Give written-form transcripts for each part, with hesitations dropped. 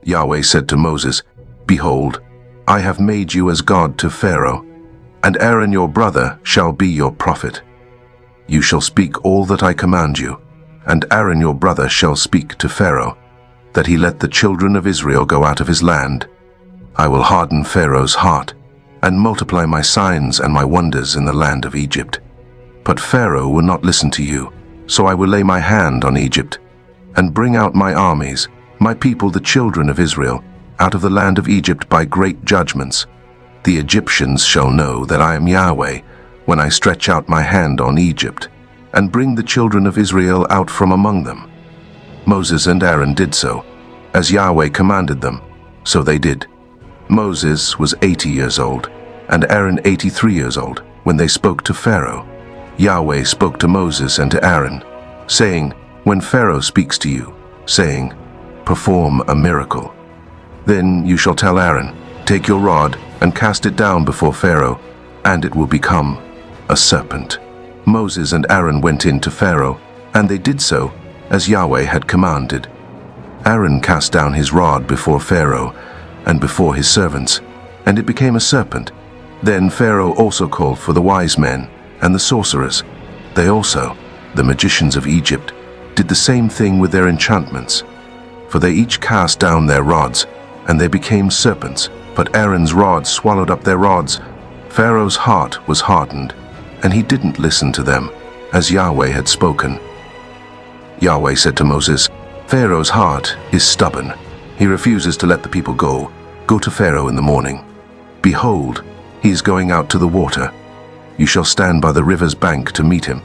Yahweh said to Moses, "Behold, I have made you as God to Pharaoh, and Aaron your brother shall be your prophet. You shall speak all that I command you, and Aaron your brother shall speak to Pharaoh, that he let the children of Israel go out of his land. I will harden Pharaoh's heart, and multiply my signs and my wonders in the land of Egypt. But Pharaoh will not listen to you, so I will lay my hand on Egypt, and bring out my armies, my people the children of Israel, out of the land of Egypt by great judgments. The Egyptians shall know that I am Yahweh, when I stretch out my hand on Egypt, and bring the children of Israel out from among them." Moses and Aaron did so, as Yahweh commanded them, so they did. Moses was 80 years old, and Aaron 83 years old, when they spoke to Pharaoh. Yahweh spoke to Moses and to Aaron, saying, "When Pharaoh speaks to you, saying, 'Perform a miracle,' then you shall tell Aaron, 'Take your rod and cast it down before Pharaoh, and it will become a serpent.'" Moses and Aaron went in to Pharaoh, and they did so, as Yahweh had commanded. Aaron cast down his rod before Pharaoh and before his servants, and it became a serpent. Then Pharaoh also called for the wise men and the sorcerers. They also, the magicians of Egypt, did the same thing with their enchantments. For they each cast down their rods, and they became serpents. But Aaron's rod swallowed up their rods. Pharaoh's heart was hardened, and he didn't listen to them, as Yahweh had spoken. Yahweh said to Moses, "Pharaoh's heart is stubborn. He refuses to let the people go. Go to Pharaoh in the morning. Behold, he is going out to the water. You shall stand by the river's bank to meet him.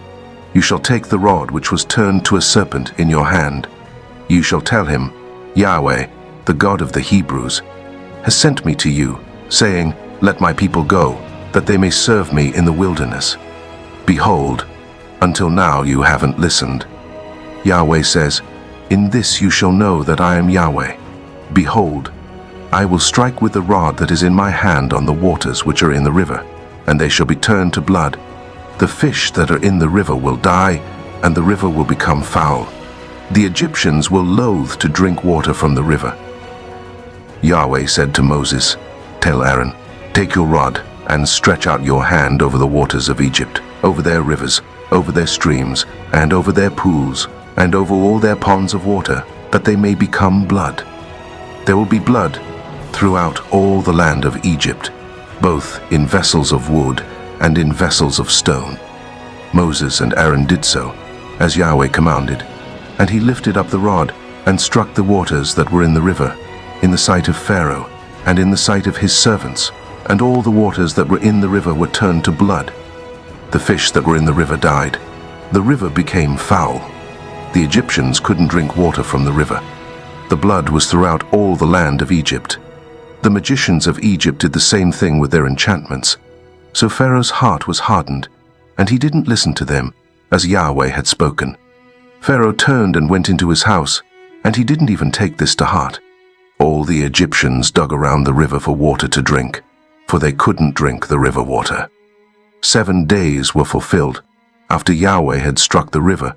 You shall take the rod which was turned to a serpent in your hand. You shall tell him, 'Yahweh, the God of the Hebrews, has sent me to you, saying, Let my people go, that they may serve me in the wilderness.' Behold, until now you haven't listened." Yahweh says, "In this you shall know that I am Yahweh. Behold, I will strike with the rod that is in my hand on the waters which are in the river, and they shall be turned to blood. The fish that are in the river will die, and the river will become foul. The Egyptians will loathe to drink water from the river." Yahweh said to Moses, "Tell Aaron, take your rod and stretch out your hand over the waters of Egypt, over their rivers, over their streams, and over their pools, and over all their ponds of water, that they may become blood. There will be blood throughout all the land of Egypt, both in vessels of wood and in vessels of stone." Moses and Aaron did so, as Yahweh commanded, and he lifted up the rod and struck the waters that were in the river, in the sight of Pharaoh, and in the sight of his servants, and all the waters that were in the river were turned to blood. The fish that were in the river died. The river became foul. The Egyptians couldn't drink water from the river. The blood was throughout all the land of Egypt. The magicians of Egypt did the same thing with their enchantments. So Pharaoh's heart was hardened, and he didn't listen to them, as Yahweh had spoken. Pharaoh turned and went into his house, and he didn't even take this to heart. All the Egyptians dug around the river for water to drink, for they couldn't drink the river water. 7 days were fulfilled after Yahweh had struck the river,